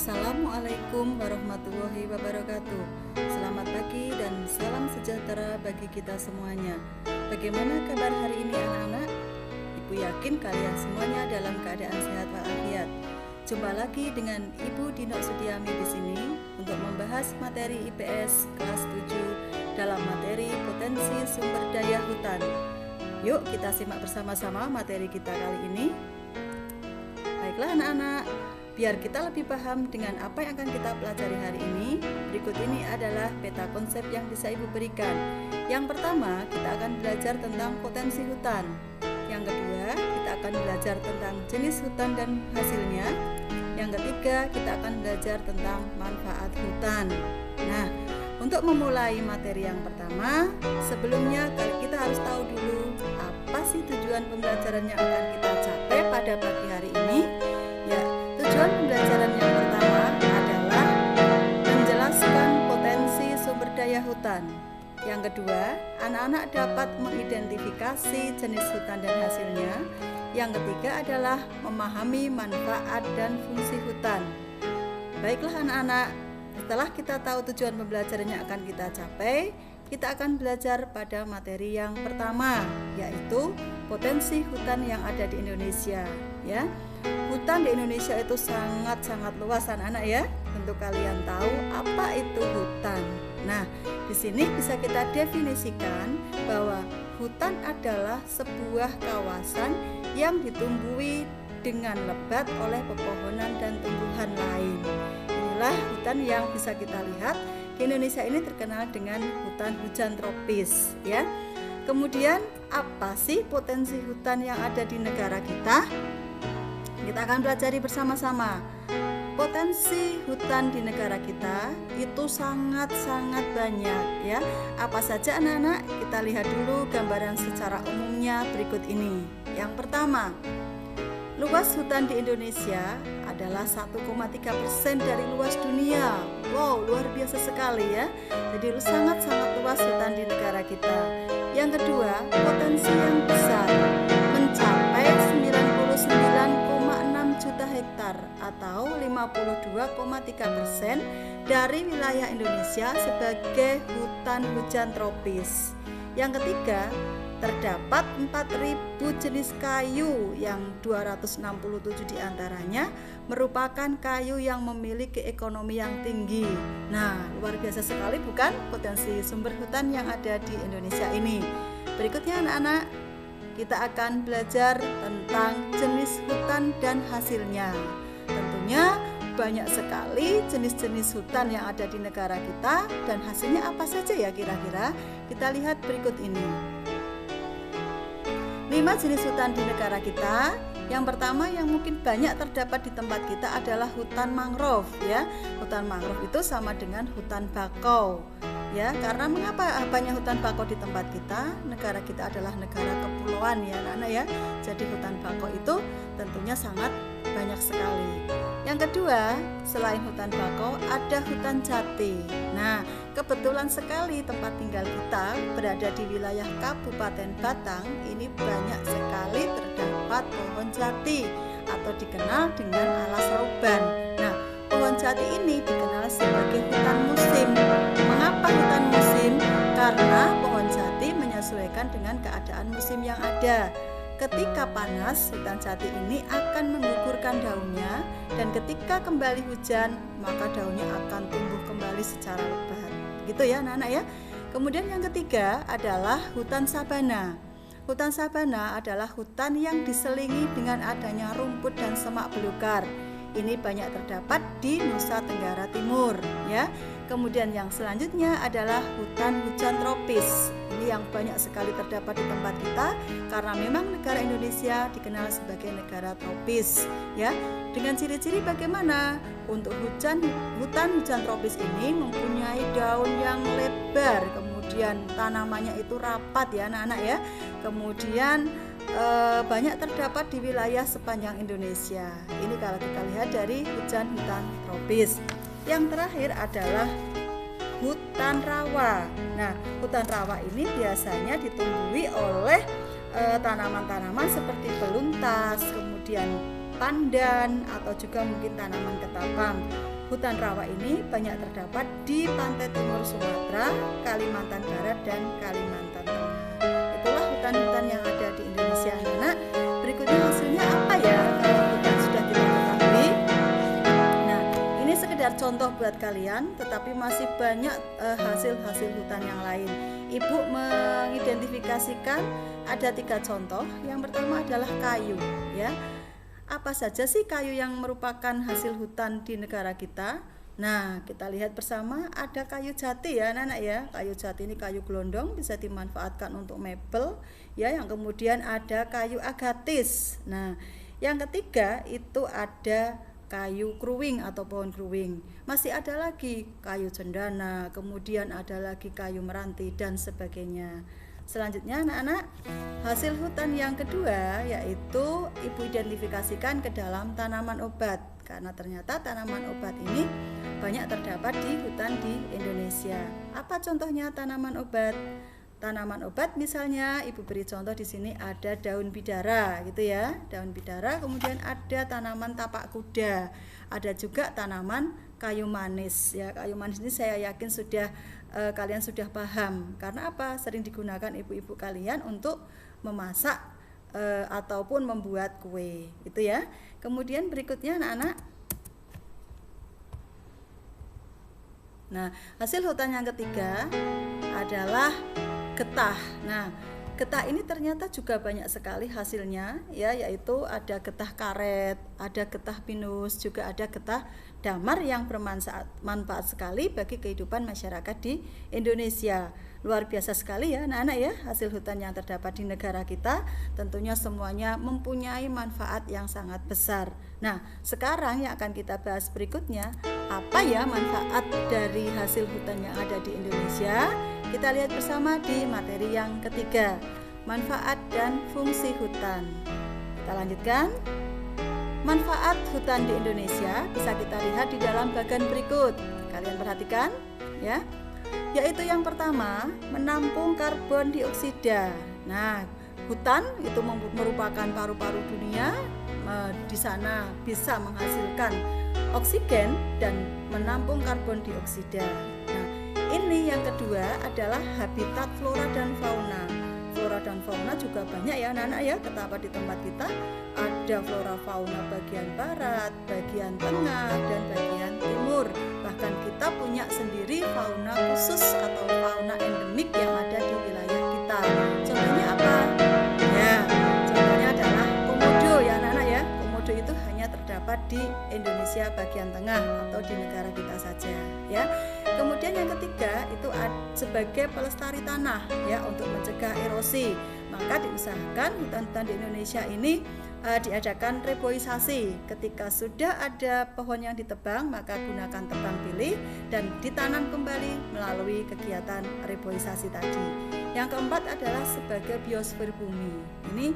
Assalamualaikum warahmatullahi wabarakatuh. Selamat pagi dan salam sejahtera bagi kita semuanya. Bagaimana kabar hari ini anak-anak? Ibu yakin kalian semuanya dalam keadaan sehat walafiat. Jumpa lagi dengan Ibu Dino Sudiami di sini untuk membahas materi IPS kelas 7 dalam materi potensi sumber daya hutan. Yuk kita simak bersama-sama materi kita kali ini. Baiklah anak-anak, biar kita lebih paham dengan apa yang akan kita pelajari hari ini, berikut ini adalah peta konsep yang bisa Ibu berikan. Yang pertama, kita akan belajar tentang potensi hutan. Yang kedua, kita akan belajar tentang jenis hutan dan hasilnya. Yang ketiga, kita akan belajar tentang manfaat hutan. Nah, untuk memulai materi yang pertama, sebelumnya kita harus tahu dulu apa sih tujuan pembelajaran yang akan kita capai pada pagi hari ini. Ya, tujuan pembelajaran yang pertama adalah menjelaskan potensi sumber daya hutan. Yang kedua, anak-anak dapat mengidentifikasi jenis hutan dan hasilnya. Yang ketiga adalah memahami manfaat dan fungsi hutan. Baiklah anak-anak, setelah kita tahu tujuan pembelajaran yang akan kita capai, kita akan belajar pada materi yang pertama, yaitu potensi hutan yang ada di Indonesia. Ya, hutan di Indonesia itu sangat-sangat luas anak-anak ya. Tentu kalian tahu apa itu hutan. Nah, di sini bisa kita definisikan bahwa hutan adalah sebuah kawasan yang ditumbuhi dengan lebat oleh pepohonan dan tumbuhan lain. Inilah hutan yang bisa kita lihat di Indonesia ini terkenal dengan hutan hujan tropis ya. Kemudian apa sih potensi hutan yang ada di negara kita? Kita akan pelajari bersama-sama. Potensi hutan di negara kita itu sangat-sangat banyak ya. Apa saja anak-anak? Kita lihat dulu gambaran secara umumnya berikut ini. Yang pertama, luas hutan di Indonesia adalah 1,3% dari luas dunia. Wow, luar biasa sekali ya. Jadi sangat-sangat luas hutan di negara kita. Yang kedua, potensi yang besar mencapai 99,6 juta hektar atau 52,3% dari wilayah Indonesia sebagai hutan hujan tropis. Yang ketiga, terdapat 4.000 jenis kayu yang 267 diantaranya merupakan kayu yang memiliki ekonomi yang tinggi. Nah, luar biasa sekali bukan potensi sumber hutan yang ada di Indonesia ini. Berikutnya anak-anak, kita akan belajar tentang jenis hutan dan hasilnya. Tentunya banyak sekali jenis-jenis hutan yang ada di negara kita dan hasilnya apa saja ya kira-kira? Kita lihat berikut ini. 5 jenis hutan di negara kita. Yang pertama yang mungkin banyak terdapat di tempat kita adalah hutan mangrove ya. Hutan mangrove itu sama dengan hutan bakau. Ya, karena mengapa banyak hutan bakau di tempat kita? Negara kita adalah negara kepulauan ya anak-anak ya. Jadi hutan bakau itu tentunya sangat banyak sekali. Yang kedua, selain hutan bakau ada hutan jati. Nah, kebetulan sekali tempat tinggal kita berada di wilayah Kabupaten Batang. Ini banyak sekali terdapat pohon jati atau dikenal dengan alas rauban. Nah, pohon jati ini dikenal sebagai hutan musim. Mengapa hutan musim? Karena pohon jati menyesuaikan dengan keadaan musim yang ada. Ketika panas, hutan jati ini akan menggugurkan daunnya, dan ketika kembali hujan, maka daunnya akan tumbuh kembali secara lebat. Gitu ya anak-anak ya. Kemudian yang ketiga adalah hutan sabana. Hutan sabana adalah hutan yang diselingi dengan adanya rumput dan semak belukar. Ini banyak terdapat di Nusa Tenggara Timur ya. Kemudian yang selanjutnya adalah hutan hujan tropis. Ini yang banyak sekali terdapat di tempat kita karena memang negara Indonesia dikenal sebagai negara tropis ya. Dengan ciri-ciri bagaimana? Untuk hutan hujan tropis ini mempunyai daun yang lebar, kemudian tanamannya itu rapat ya anak-anak ya. Kemudian banyak terdapat di wilayah sepanjang Indonesia. Ini kalau kita lihat dari hutan tropis. Yang terakhir adalah hutan rawa. Nah, hutan rawa ini biasanya ditumbuhi oleh tanaman-tanaman seperti beluntas, kemudian pandan atau juga mungkin tanaman ketapang. Hutan rawa ini banyak terdapat di pantai timur Sumatera, Kalimantan Barat, dan Kalimantan Tengah. Itulah hutan-hutan yang ada di Indonesia. Nah, berikutnya hasilnya apa ya kalau hutan sudah kita ketahui? Nah, ini sekedar contoh buat kalian, tetapi masih banyak hasil-hasil hutan yang lain. Ibu mengidentifikasikan ada 3 contoh. Yang pertama adalah kayu, ya. Apa saja sih kayu yang merupakan hasil hutan di negara kita? Nah, kita lihat bersama, ada kayu jati ya anak-anak ya. Kayu jati ini kayu gelondong, bisa dimanfaatkan untuk mebel ya. Yang kemudian ada kayu agatis. Nah, yang ketiga itu ada kayu kruwing atau pohon kruwing. Masih ada lagi kayu cendana, kemudian ada lagi kayu meranti dan sebagainya. Selanjutnya anak-anak, hasil hutan yang kedua yaitu ibu identifikasikan ke dalam tanaman obat, karena ternyata tanaman obat ini banyak terdapat di hutan di Indonesia. Apa contohnya tanaman obat? Tanaman obat misalnya ibu beri contoh di sini ada daun bidara gitu ya, daun bidara, kemudian ada tanaman tapak kuda, ada juga tanaman kayu manis ya. Kayu manis ini saya yakin sudah kalian sudah paham, karena apa? Sering digunakan ibu-ibu kalian untuk memasak ataupun membuat kue itu ya. Kemudian berikutnya anak-anak, nah hasil hutan yang ketiga adalah getah. Nah, getah ini ternyata juga banyak sekali hasilnya ya, yaitu ada getah karet, ada getah pinus, juga ada getah damar yang bermanfaat sekali bagi kehidupan masyarakat di Indonesia. Luar biasa sekali ya anak-anak ya, hasil hutan yang terdapat di negara kita. Tentunya semuanya mempunyai manfaat yang sangat besar. Nah, sekarang yang akan kita bahas berikutnya, apa ya manfaat dari hasil hutan yang ada di Indonesia? Kita lihat bersama di materi yang ketiga, manfaat dan fungsi hutan. Kita lanjutkan. Manfaat hutan di Indonesia bisa kita lihat di dalam bagian berikut. Kalian perhatikan ya. Yaitu yang pertama, menampung karbon dioksida. Nah, hutan itu merupakan paru-paru dunia. Di sana bisa menghasilkan oksigen dan menampung karbon dioksida. Nah, ini yang kedua adalah habitat flora dan fauna. Flora dan fauna juga banyak ya anak-anak ya, terdapat di tempat kita. Ada flora fauna bagian barat, bagian tengah, dan bagian timur. Bahkan kita punya sendiri fauna khusus atau fauna endemik yang ada di wilayah kita. Contohnya apa? Ya, contohnya adalah komodo ya anak-anak ya. Komodo itu hanya terdapat di Indonesia bagian tengah atau di negara kita saja ya. Kemudian yang ketiga itu sebagai pelestari tanah ya, untuk mencegah erosi. Maka diusahakan hutan-hutan di Indonesia ini diadakan reboisasi. Ketika sudah ada pohon yang ditebang, maka gunakan tebang pilih dan ditanam kembali melalui kegiatan reboisasi tadi. Yang keempat adalah sebagai biosfer bumi. Ini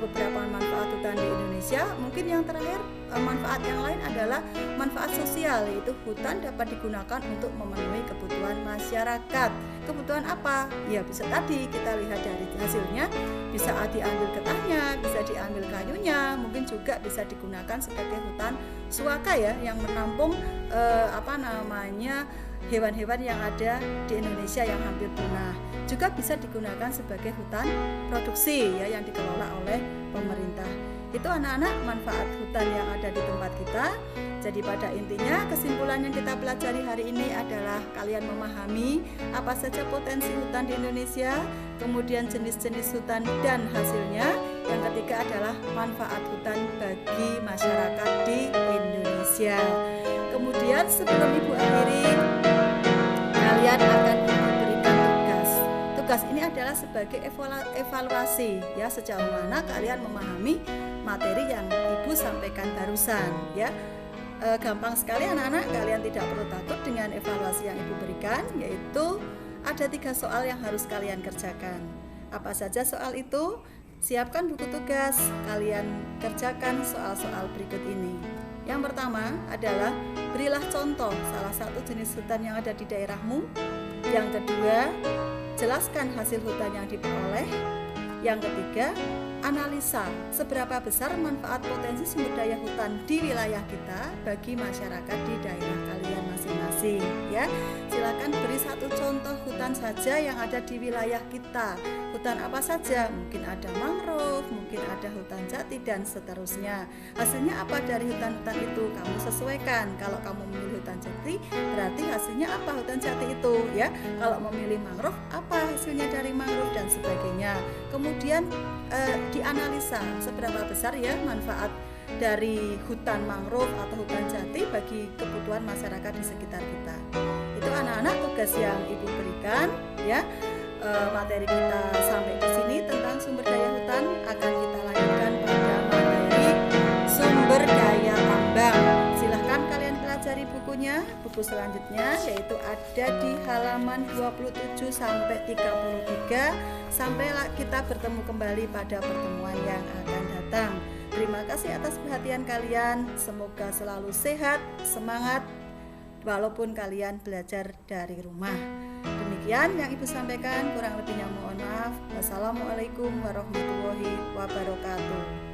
beberapa manfaat hutan di Indonesia. Mungkin yang terakhir, manfaat yang lain adalah manfaat sosial, yaitu hutan dapat digunakan untuk memenuhi kebutuhan masyarakat. Kebutuhan apa? Ya bisa tadi kita lihat dari hasilnya, bisa diambil getahnya, bisa diambil kayunya, mungkin juga bisa digunakan sebagai hutan suaka ya, yang menampung hewan-hewan yang ada di Indonesia yang hampir punah. Juga bisa digunakan sebagai hutan produksi ya, yang dikelola oleh pemerintah. Itu anak-anak manfaat hutan yang ada di tempat kita. Jadi pada intinya kesimpulan yang kita pelajari hari ini adalah kalian memahami apa saja potensi hutan di Indonesia, kemudian jenis-jenis hutan dan hasilnya. Yang ketiga adalah manfaat hutan bagi masyarakat di Indonesia. Kemudian sebelum ibu akhiri, kalian akan diberikan tugas. Tugas ini adalah sebagai evaluasi ya, sejauh mana kalian memahami materi yang ibu sampaikan barusan ya. Gampang sekali anak-anak, kalian tidak perlu takut dengan evaluasi yang ibu berikan, yaitu ada 3 soal yang harus kalian kerjakan. Apa saja soal itu? Siapkan buku tugas, kalian kerjakan soal-soal berikut ini. Yang pertama adalah berilah contoh salah satu jenis hutan yang ada di daerahmu. Yang kedua, jelaskan hasil hutan yang diperoleh. Yang ketiga, analisa seberapa besar manfaat potensi sumber daya hutan di wilayah kita bagi masyarakat di daerah kalian masing-masing ya. Silakan beri satu contoh hutan saja yang ada di wilayah kita. Hutan apa saja? Mungkin ada mangrove, mungkin ada hutan jati dan seterusnya. Hasilnya apa dari hutan-hutan itu? Kamu sesuaikan. Kalau kamu memilih hutan jati, berarti hasilnya apa hutan jati itu ya. Kalau memilih mangrove, apa hasilnya dari mangrove dan sebagainya. Kemudian dianalisa seberapa besar ya manfaat dari hutan mangrove atau hutan jati bagi kebutuhan masyarakat di sekitar kita. Itu anak-anak tugas yang Ibu berikan ya. Materi kita sampai di sini tentang sumber daya hutan. Akan kita lanjutkan pada materi sumber daya tambang. Silahkan kalian pelajari bukunya, buku selanjutnya yaitu ada di halaman 27 sampai 33. Sampai kita bertemu kembali pada pertemuan yang akan datang. Terima kasih atas perhatian kalian. Semoga selalu sehat, semangat walaupun kalian belajar dari rumah. Demikian yang Ibu sampaikan, kurang lebihnya mohon maaf. Wassalamualaikum warahmatullahi wabarakatuh.